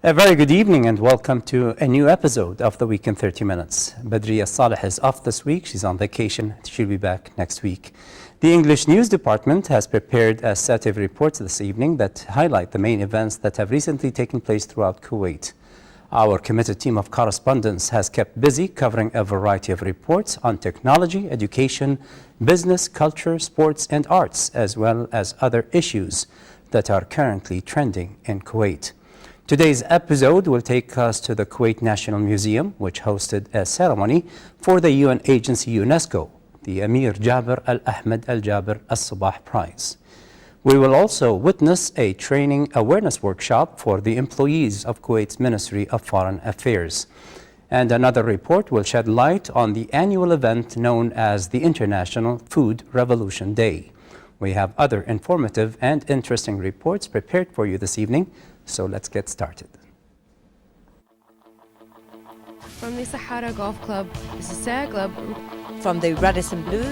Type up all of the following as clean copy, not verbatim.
A very good evening and welcome to a new episode of The Week in 30 Minutes. Badriya Saleh is off this week. She's on vacation. She'll be back next week. The English News Department has prepared a set of reports this evening that highlight the main events that have recently taken place throughout Kuwait. Our committed team of correspondents has kept busy covering a variety of reports on technology, education, business, culture, sports, and arts, as well as other issues that are currently trending in Kuwait. Today's episode will take us to the Kuwait National Museum, which hosted a ceremony for the UN agency UNESCO, the Emir Jaber Al Ahmed Al Jaber Al Sabah Prize. We will also witness a training awareness workshop for the employees of Kuwait's Ministry of Foreign Affairs. And another report will shed light on the annual event known as the International Food Revolution Day. We have other informative and interesting reports prepared for you this evening, so let's get started. From the Sahara Golf Club, this is Sarah Glub. From the Radisson Blue,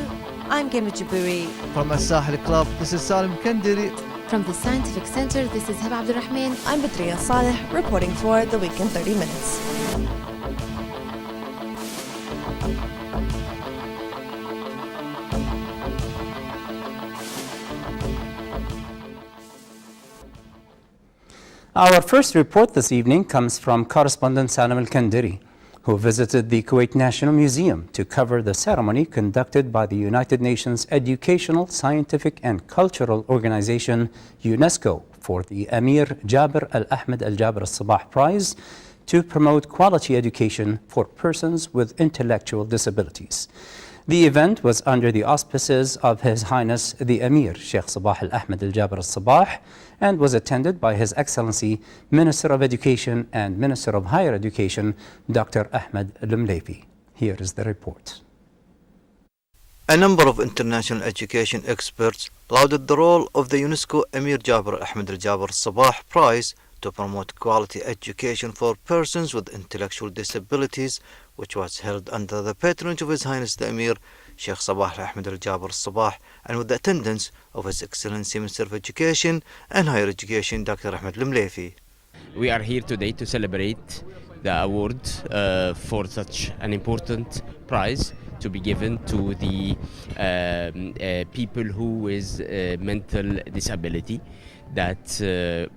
I'm Gemma Jaburi. From the Sahel Club, this is Salim Kandiri. From the Scientific Center, this is Heba Abdurrahman. I'm Badriya Saleh, reporting for The Week in 30 Minutes. Our first report this evening comes from correspondent Salim Al-Kandiri, who visited the Kuwait National Museum to cover the ceremony conducted by the United Nations Educational, Scientific and Cultural Organization, UNESCO, for the Emir Jaber Al Ahmed Al Jaber Al Sabah Prize to promote quality education for persons with intellectual disabilities. The event was under the auspices of His Highness the Emir Sheikh Sabah Al Ahmed Al Jaber Al Sabah and was attended by His Excellency Minister of Education and Minister of Higher Education Dr. Ahmed Lumleifi. Here is the report. A number of international education experts lauded the role of the UNESCO Emir Jaber Ahmed Al Jaber Al Sabah Prize to promote quality education for persons with intellectual disabilities, which was held under the patronage of His Highness the Emir Sheikh Sabah Al Ahmed Al Jaber Al Sabah and with the attendance of His Excellency Minister of Education and Higher Education Dr. Ahmed Lumleifi. We are here today to celebrate the award for such an important prize to be given to the people who is mental disability. That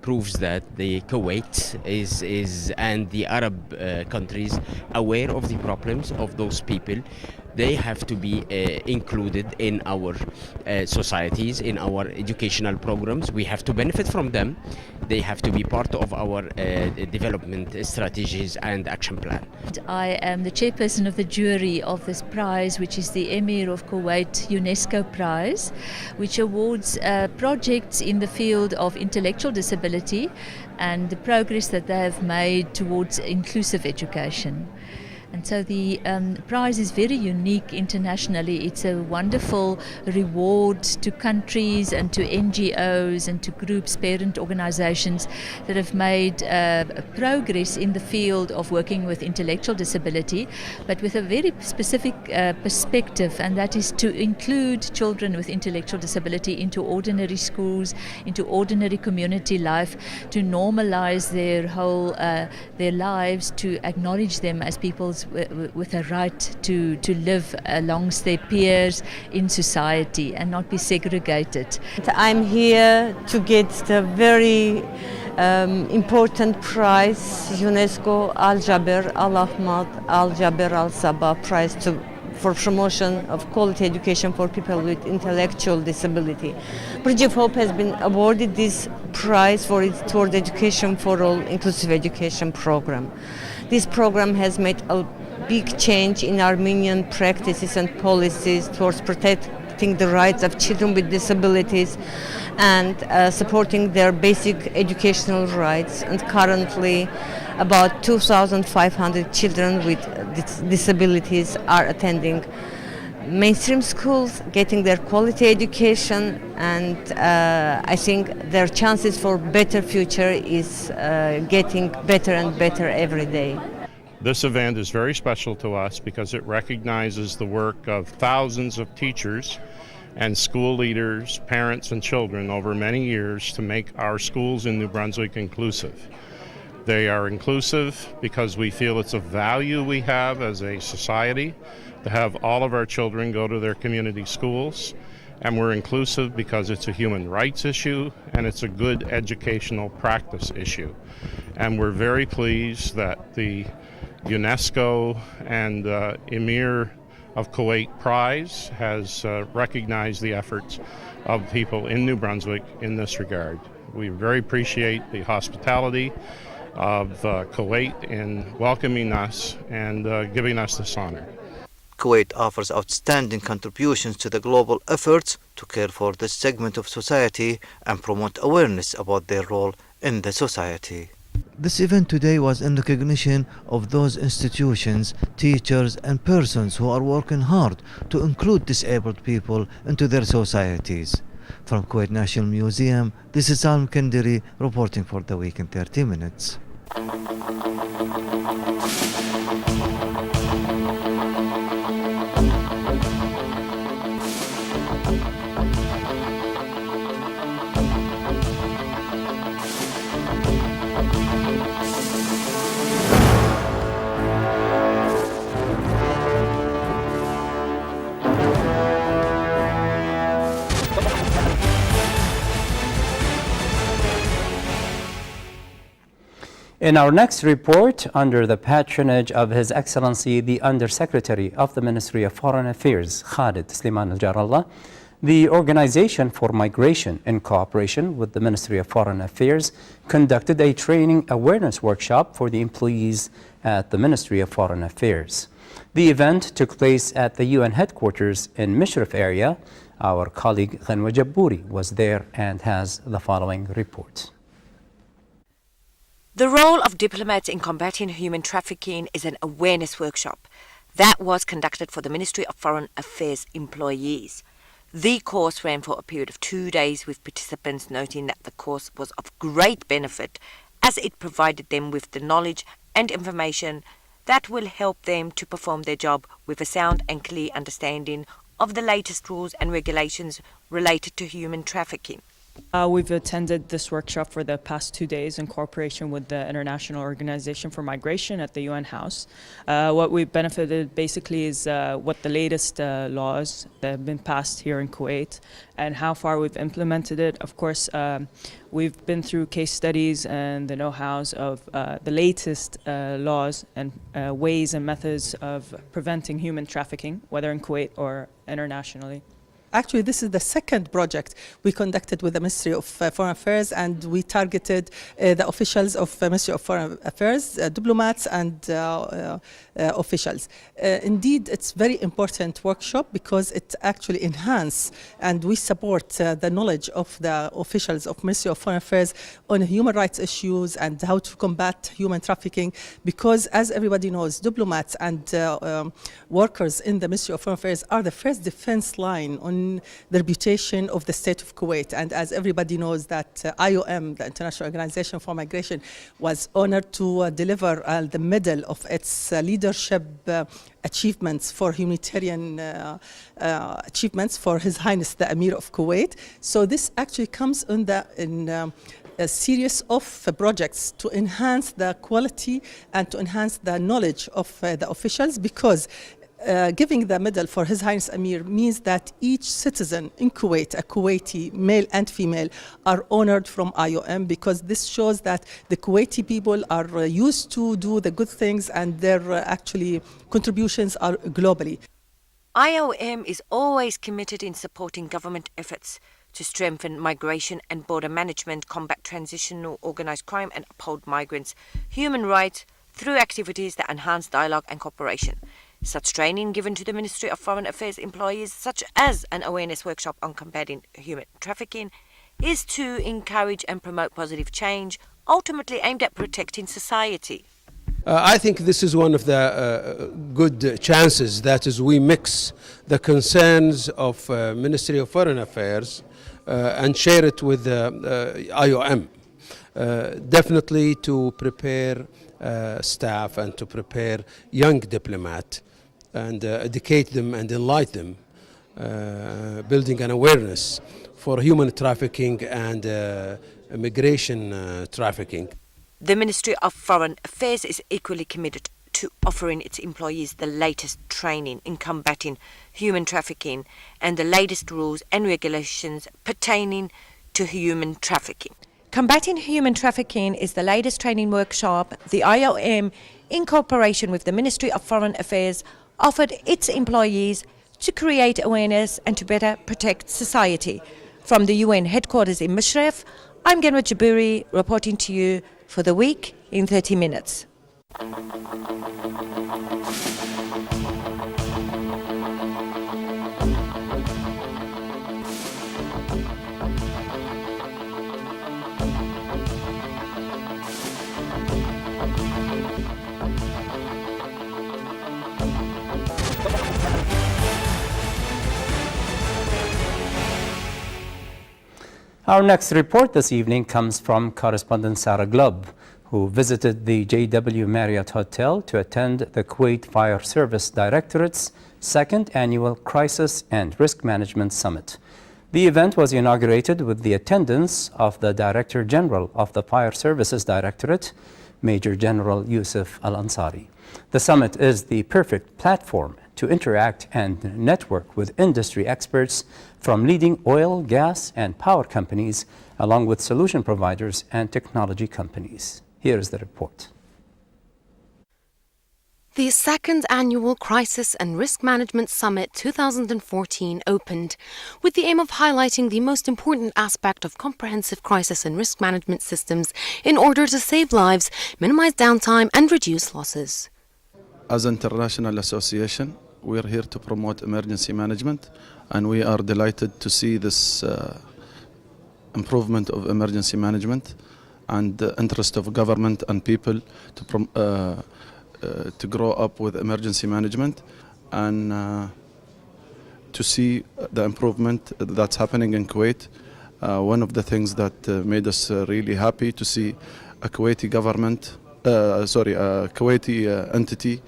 proves that the Kuwait is and the Arab countries aware of the problems of those people. They have to be included in our societies, in our educational programs. We have to benefit from them. They have to be part of our development strategies and action plan. I am the chairperson of the jury of this prize, which is the Emir of Kuwait UNESCO Prize, which awards projects in the field of intellectual disability and the progress that they have made towards inclusive education. And so the prize is very unique internationally. It's a wonderful reward to countries and to NGOs and to groups, parent organizations that have made progress in the field of working with intellectual disability, but with a very specific perspective, and that is to include children with intellectual disability into ordinary schools, into ordinary community life, to normalize their whole their lives, to acknowledge them as people with a right to live amongst their peers in society and not be segregated. I'm here to get the very important prize, UNESCO Al Jaber Al Ahmed Al Jaber Al Sabah Prize for promotion of quality education for people with intellectual disability. Bridge of Hope has been awarded this prize for its Toward Education for All inclusive education program. This program has made a big change in Armenian practices and policies towards protecting the rights of children with disabilities and supporting their basic educational rights. And currently, about 2,500 children with disabilities are attending mainstream schools, getting their quality education, and I think their chances for better future is getting better and better every day. This event is very special to us because it recognizes the work of thousands of teachers and school leaders, parents and children over many years to make our schools in New Brunswick inclusive. They are inclusive because we feel it's a value we have as a society to have all of our children go to their community schools. And we're inclusive because it's a human rights issue and it's a good educational practice issue. And we're very pleased that the UNESCO and Emir of Kuwait Prize has recognized the efforts of people in New Brunswick in this regard. We very appreciate the hospitality of Kuwait in welcoming us and giving us this honor. Kuwait offers outstanding contributions to the global efforts to care for this segment of society and promote awareness about their role in the society. This event today was in recognition of those institutions, teachers and persons who are working hard to include disabled people into their societies. From Kuwait National Museum, this is Salm Kendiri reporting for the Week in 30 Minutes. In our next report, under the patronage of His Excellency the Undersecretary of the Ministry of Foreign Affairs, Khalid Sliman Al-Jarallah, the Organization for Migration, in cooperation with the Ministry of Foreign Affairs, conducted a training awareness workshop for the employees at the Ministry of Foreign Affairs. The event took place at the UN headquarters in Mishraf area. Our colleague Ghanwa Jabbouri was there and has the following report. The role of diplomats in combating human trafficking is an awareness workshop that was conducted for the Ministry of Foreign Affairs employees. The course ran for a period of 2 days, with participants noting that the course was of great benefit as it provided them with the knowledge and information that will help them to perform their job with a sound and clear understanding of the latest rules and regulations related to human trafficking. We've attended this workshop for the past 2 days in cooperation with the International Organization for Migration at the UN House. What we've benefited basically is what the latest laws that have been passed here in Kuwait and how far we've implemented it. Of course, we've been through case studies and the know-hows of the latest laws and ways and methods of preventing human trafficking, whether in Kuwait or internationally. Actually, this is the second project we conducted with the Ministry of Foreign Affairs, and we targeted the officials of the Ministry of Foreign Affairs, diplomats and officials. Indeed, it's very important workshop because it actually enhances and we support the knowledge of the officials of Ministry of Foreign Affairs on human rights issues and how to combat human trafficking, because as everybody knows, diplomats and workers in the Ministry of Foreign Affairs are the first defense line on the reputation of the State of Kuwait. And as everybody knows that IOM, the International Organization for Migration, was honored to deliver the medal of its leadership achievements for humanitarian achievements for His Highness the Emir of Kuwait. So this actually comes in a series of projects to enhance the quality and to enhance the knowledge of the officials, because giving the medal for His Highness Emir means that each citizen in Kuwait, a Kuwaiti, male and female, are honored from IOM, because this shows that the Kuwaiti people are used to do the good things and their actually contributions are globally. IOM is always committed in supporting government efforts to strengthen migration and border management, combat transitional organised crime and uphold migrants' human rights through activities that enhance dialogue and cooperation. Such training given to the Ministry of Foreign Affairs employees, such as an awareness workshop on combating human trafficking, is to encourage and promote positive change, ultimately aimed at protecting society. I think this is one of the good chances, that is, we mix the concerns of Ministry of Foreign Affairs and share it with IOM, definitely to prepare staff and to prepare young diplomats and educate them and enlighten them, building an awareness for human trafficking and immigration trafficking. The Ministry of Foreign Affairs is equally committed to offering its employees the latest training in combating human trafficking and the latest rules and regulations pertaining to human trafficking. Combating human trafficking is the latest training workshop the IOM, in cooperation with the Ministry of Foreign Affairs, offered its employees to create awareness and to better protect society. From the UN headquarters in Mushrif, I'm Genwa Jaburi reporting to you for the week in 30 minutes. Our next report this evening comes from correspondent Sarah Glubb, who visited the JW Marriott Hotel to attend the Kuwait Fire Service Directorate's second annual Crisis and Risk Management Summit. The event was inaugurated with the attendance of the Director General of the Fire Services Directorate, Major General Yusuf Al-Ansari. The summit is the perfect platform to interact and network with industry experts from leading oil, gas, and power companies, along with solution providers and technology companies. Here is the report. The second annual Crisis and Risk Management Summit 2014 opened with the aim of highlighting the most important aspect of comprehensive crisis and risk management systems in order to save lives, minimize downtime, and reduce losses. As an international association, we are here to promote emergency management, and we are delighted to see this improvement of emergency management and the interest of government and people to grow up with emergency management and to see the improvement that's happening in Kuwait. One of the things that made us really happy to see a Kuwaiti government, a Kuwaiti entity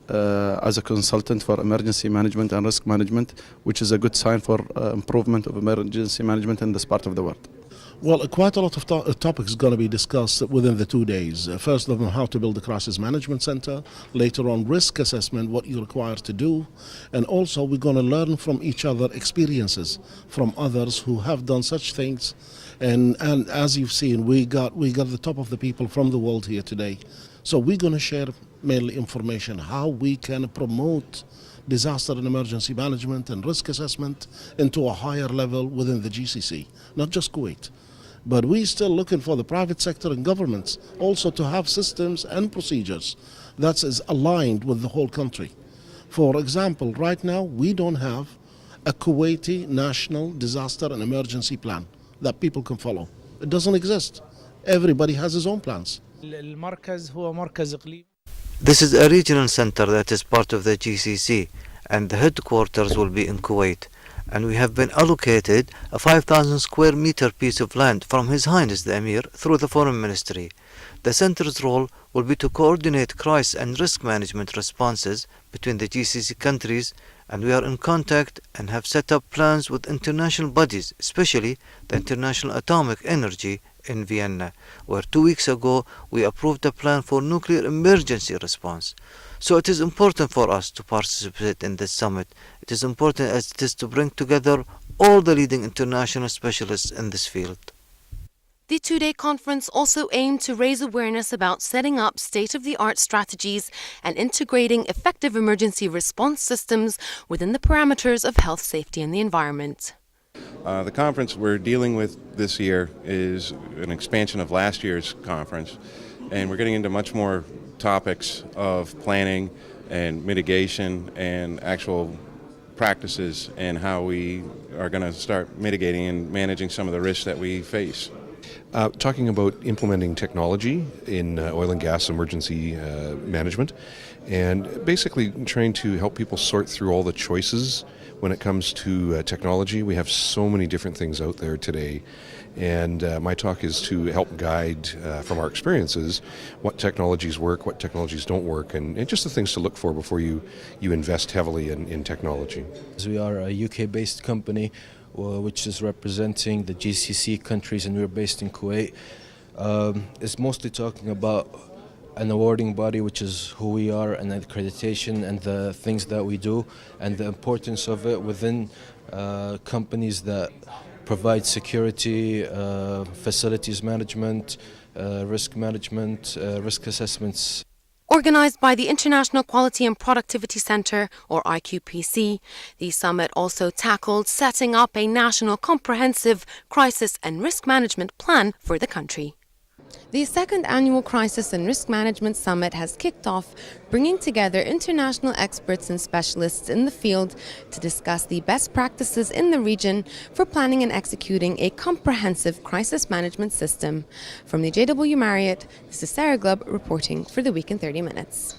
as a consultant for emergency management and risk management, which is a good sign for improvement of emergency management in this part of the world. Well, quite a lot of topics going to be discussed within the 2 days. First of all, how to build a crisis management center. Later on, risk assessment, what you require to do. And also, we're going to learn from each other experiences from others who have done such things. And as you've seen, we got the top of the people from the world here today. So we're going to share mainly information how we can promote disaster and emergency management and risk assessment into a higher level within the GCC, not just Kuwait. But we're still looking for the private sector and governments also to have systems and procedures that is aligned with the whole country. For example, right now we don't have a Kuwaiti national disaster and emergency plan that people can follow. It doesn't exist. Everybody has his own plans. This is a regional center that is part of the GCC, and the headquarters will be in Kuwait. And we have been allocated a 5,000 square meter piece of land from His Highness the Emir through the Foreign Ministry. The center's role will be to coordinate crisis and risk management responses between the GCC countries, and we are in contact and have set up plans with international bodies, especially the International Atomic Energy in Vienna, where 2 weeks ago we approved a plan for nuclear emergency response. So it is important for us to participate in this summit. It is important as it is to bring together all the leading international specialists in this field. The two-day conference also aimed to raise awareness about setting up state-of-the-art strategies and integrating effective emergency response systems within the parameters of health, safety, and the environment. The conference we're dealing with this year is an expansion of last year's conference, and we're getting into much more topics of planning and mitigation and actual practices and how we are going to start mitigating and managing some of the risks that we face. Talking about implementing technology in oil and gas emergency management, and basically trying to help people sort through all the choices when it comes to technology. We have so many different things out there today, and my talk is to help guide from our experiences what technologies work, what technologies don't work, and just the things to look for before you invest heavily in technology. We are a UK-based company which is representing the GCC countries, and we're based in Kuwait. It's mostly talking about an awarding body, which is who we are, and accreditation and the things that we do and the importance of it within companies that provide security, facilities management, risk management, risk assessments. Organized by the International Quality and Productivity Center, or IQPC, the summit also tackled setting up a national comprehensive crisis and risk management plan for the country. The second annual Crisis and Risk Management Summit has kicked off, bringing together international experts and specialists in the field to discuss the best practices in the region for planning and executing a comprehensive crisis management system. From the JW Marriott, this is Sarah Glubb reporting for the Week in 30 Minutes.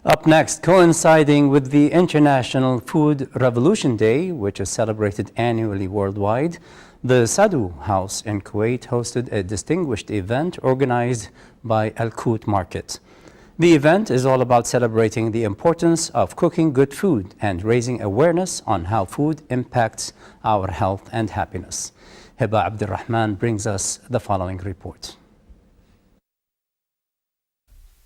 Up next, coinciding with the International Food Revolution Day, which is celebrated annually worldwide, the Sadu House in Kuwait hosted a distinguished event organized by Al Quoit Market. The event is all about celebrating the importance of cooking good food and raising awareness on how food impacts our health and happiness. Hiba Abdurrahman brings us the following report.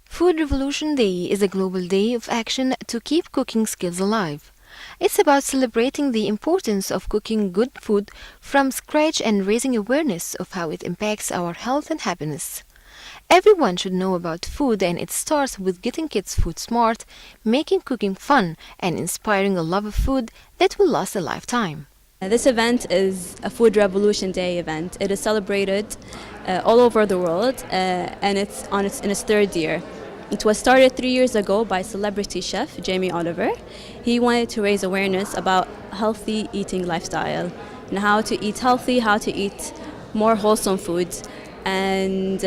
Food Revolution Day is a global day of action to keep cooking skills alive. It's about celebrating the importance of cooking good food from scratch and raising awareness of how it impacts our health and happiness. Everyone should know about food, and it starts with getting kids food smart, making cooking fun, and inspiring a love of food that will last a lifetime. This event is a Food Revolution Day event. It is celebrated all over the world and it's in its third year. It was started 3 years ago by celebrity chef Jamie Oliver. He wanted to raise awareness about healthy eating lifestyle and how to eat healthy, how to eat more wholesome foods. And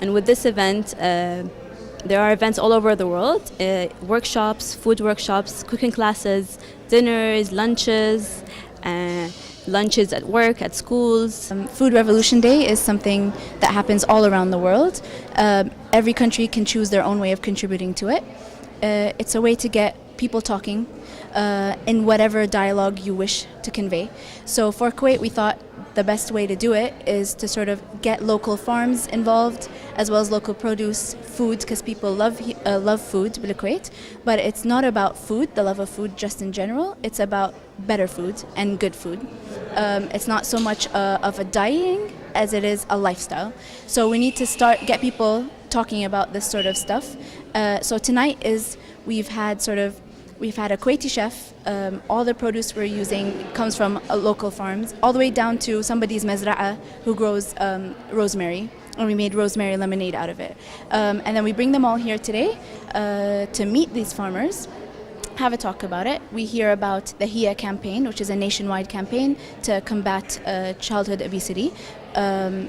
with this event, there are events all over the world, workshops, food workshops, cooking classes, dinners, lunches, lunches at work, at schools. Food Revolution Day is something that happens all around the world. Every country can choose their own way of contributing to it. It's a way to get people talking in whatever dialogue you wish to convey. So for Kuwait, we thought the best way to do it is to sort of get local farms involved as well as local produce, food, because people love food in Kuwait. But it's not about food, the love of food just in general. It's about better food and good food. It's not so much of a dieting as it is a lifestyle. So we need to get people talking about this sort of stuff. So tonight we've had a Kuwaiti chef. All the produce we're using comes from local farms, all the way down to somebody's mezra'a who grows rosemary, and we made rosemary lemonade out of it. And then we bring them all here today to meet these farmers, have a talk about it. We hear about the HIA campaign, which is a nationwide campaign to combat childhood obesity,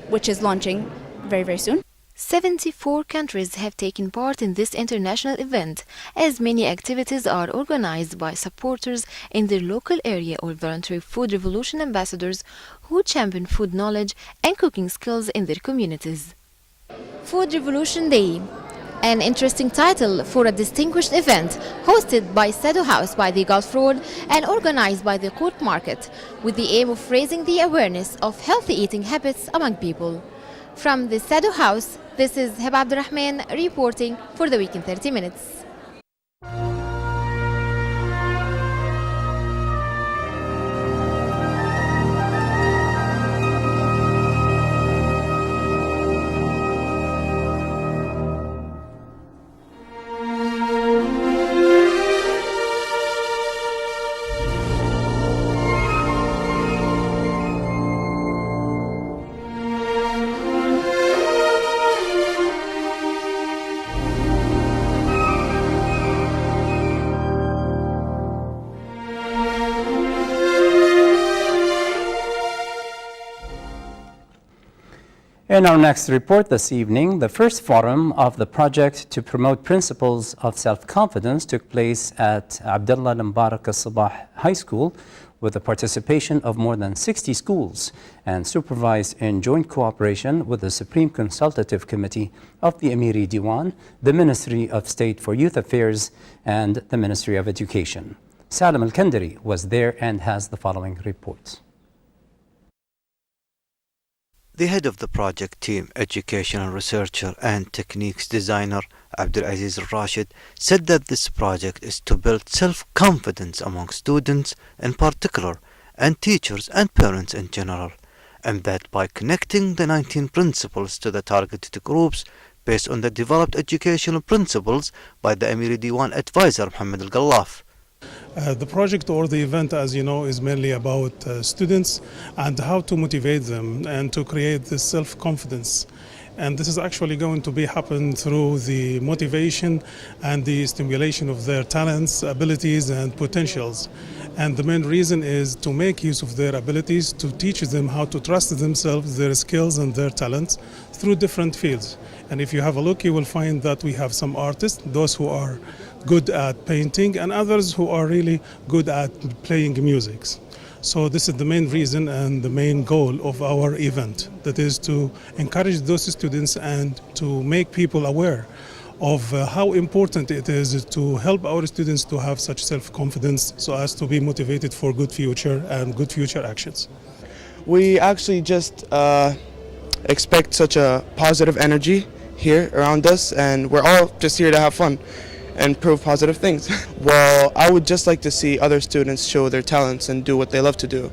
which is launching very, very soon. 74 countries have taken part in this international event, as many activities are organized by supporters in their local area or voluntary Food Revolution ambassadors who champion food knowledge and cooking skills in their communities. Food Revolution Day, an interesting title for a distinguished event hosted by Sadu House by the Gulf Road and organized by the Quoit Market, with the aim of raising the awareness of healthy eating habits among people. From the Sadu House, this is Hiba Abdurrahman reporting for the Week in 30 Minutes. In our next report this evening, the first forum of the project to promote principles of self-confidence took place at Abdullah al-Mubarak al-Sabah High School with the participation of more than 60 schools and supervised in joint cooperation with the Supreme Consultative Committee of the Amiri Diwan, the Ministry of State for Youth Affairs, and the Ministry of Education. Salim Al-Kandari was there and has the following report. The head of the project team, educational researcher and techniques designer Abdulaziz Rashid, said that this project is to build self-confidence among students in particular and teachers and parents in general, and that by connecting the 19 principles to the targeted groups based on the developed educational principles by the Amiri Diwan advisor Muhammad Al-Gallaf. The project or the event, as you know, is mainly about students and how to motivate them and to create this self-confidence. And this is actually going to be happen through the motivation and the stimulation of their talents, abilities and potentials. And the main reason is to make use of their abilities, to teach them how to trust themselves, their skills and their talents through different fields. And if you have a look, you will find that we have some artists, those who are good at painting and others who are really good at playing music. So this is the main reason and the main goal of our event, that is to encourage those students and to make people aware of how important it is to help our students to have such self-confidence so as to be motivated for good future and good future actions. We actually just expect such a positive energy here around us, and we're all just here to have fun and prove positive things. Well, I would just like to see other students show their talents and do what they love to do.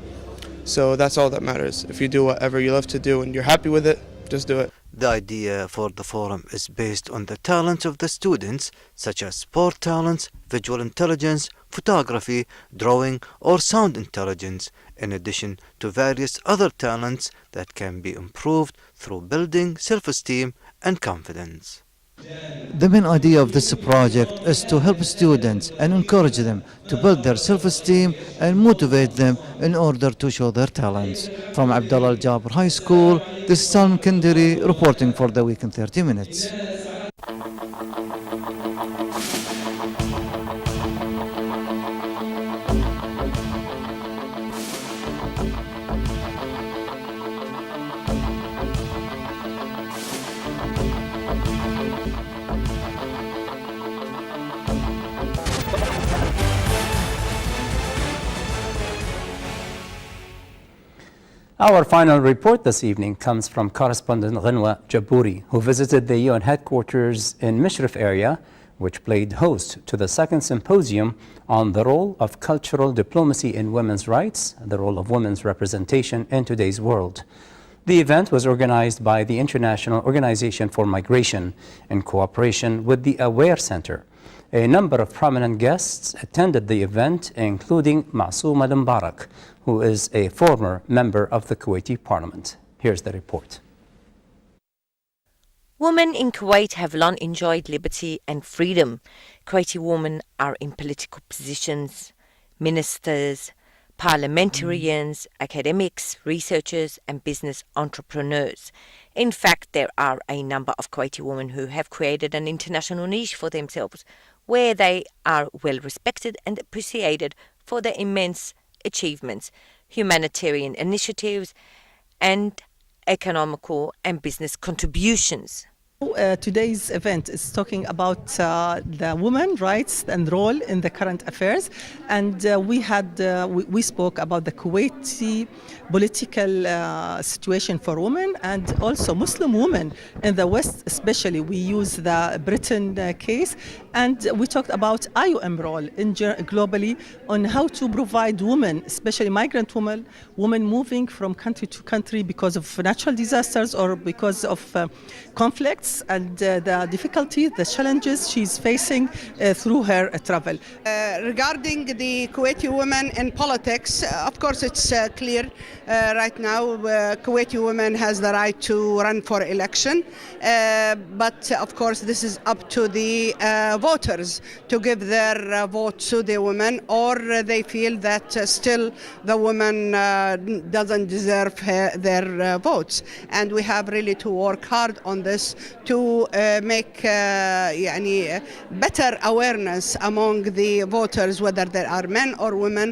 So that's all that matters. If you do whatever you love to do and you're happy with it, just do it. The idea for the forum is based on the talents of the students, such as sport talents, visual intelligence, photography, drawing, or sound intelligence, in addition to various other talents that can be improved through building self-esteem and confidence. The main idea of this project is to help students and encourage them to build their self-esteem and motivate them in order to show their talents. From Abdullah Al-Jabr High School, this is Salim Kandari reporting for the Week in 30 Minutes. Our final report this evening comes from correspondent Ghanwa Jabouri, who visited the UN headquarters in Mishrif area, which played host to the second symposium on the role of cultural diplomacy in women's rights, the role of women's representation in today's world. The event was organized by the International Organization for Migration in cooperation with the Aware Center. A number of prominent guests attended the event, including Masoum al-Mubarak, who is a former member of the Kuwaiti Parliament. Here's the report. Women in Kuwait have long enjoyed liberty and freedom. Kuwaiti women are in political positions, ministers, parliamentarians, academics, researchers, and business entrepreneurs. In fact, there are a number of Kuwaiti women who have created an international niche for themselves, where they are well respected and appreciated for their immense achievements, humanitarian initiatives, and economical and business contributions. Today's event is talking about the women's rights and role in the current affairs, and we spoke about the Kuwaiti political situation for women and also Muslim women in the West, especially. We use the Britain case, and we talked about IOM role globally on how to provide women, especially migrant women moving from country to country because of natural disasters or because of conflicts, and the difficulties, the challenges she's facing through her travel. Regarding the Kuwaiti women in politics, of course it's clear right now Kuwaiti women has the right to run for election, but of course this is up to the voters to give their vote to the women, or they feel that still the woman doesn't deserve their votes. And we have really to work hard on this to make better awareness among the voters, whether they are men or women,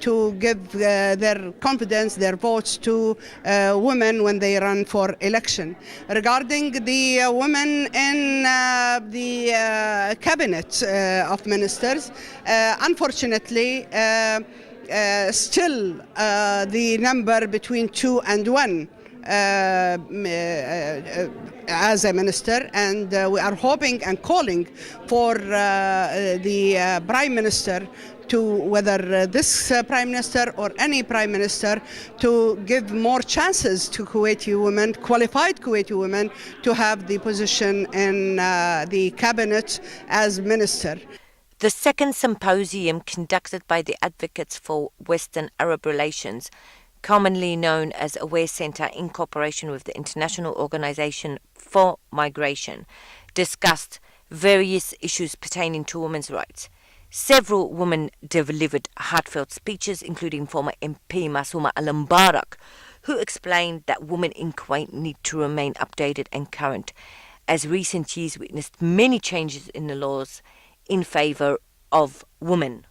to give their confidence, their votes to women when they run for election. Regarding the women in the cabinet of ministers, unfortunately, still the number between 2 and 1 as a minister, and we are hoping and calling for the Prime Minister to, whether this Prime Minister or any Prime Minister, to give more chances to Kuwaiti women, qualified Kuwaiti women, to have the position in the cabinet as minister. The second symposium, conducted by the Advocates for Western Arab Relations, commonly known as Aware Center in cooperation with the International Organization for Migration, discussed various issues pertaining to women's rights. Several women delivered heartfelt speeches, including former MP Masuma Al-Mubarak, who explained that women in Kuwait need to remain updated and current, as recent years witnessed many changes in the laws in favor of women.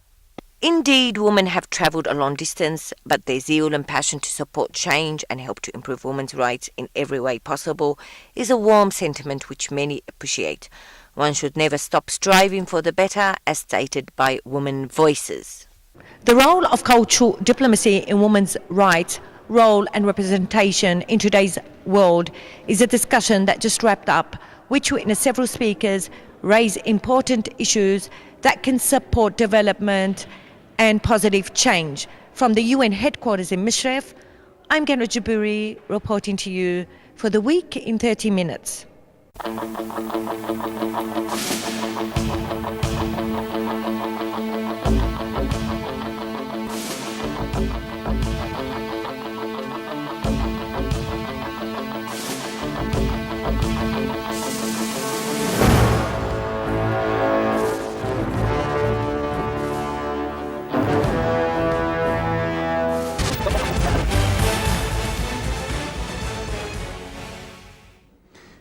Indeed, women have travelled a long distance, but their zeal and passion to support change and help to improve women's rights in every way possible is a warm sentiment which many appreciate. One should never stop striving for the better, as stated by Women Voices. The role of cultural diplomacy in women's rights, role and representation in today's world is a discussion that just wrapped up, which witnessed several speakers raise important issues that can support development and positive change. From the UN headquarters in Mishref, I'm Kendra Jaburi, reporting to you for the week in 30 minutes.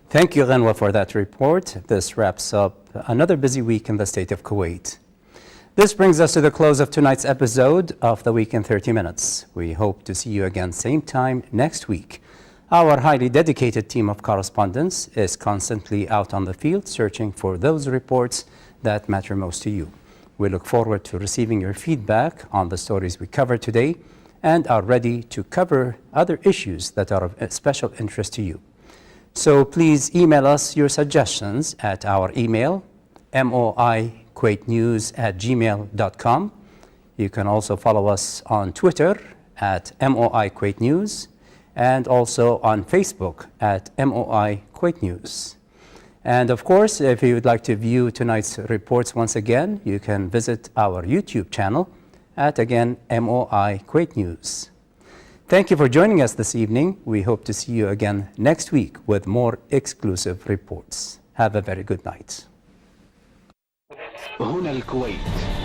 Thank you, Ghanwa, for that report. This wraps up another busy week in the state of Kuwait. This brings us to the close of tonight's episode of The Week in 30 Minutes. We hope to see you again same time next week. Our highly dedicated team of correspondents is constantly out on the field searching for those reports that matter most to you. We look forward to receiving your feedback on the stories we covered today and are ready to cover other issues that are of special interest to you. So please email us your suggestions at our email, moikuwaitnews@gmail.com. You can also follow us on Twitter at moikuwaitnews and also on Facebook at moikuwaitnews. And of course, if you would like to view tonight's reports once again, you can visit our YouTube channel at, again, moikuwaitnews. Thank you for joining us this evening. We hope to see you again next week with more exclusive reports. Have a very good night. هنا الكويت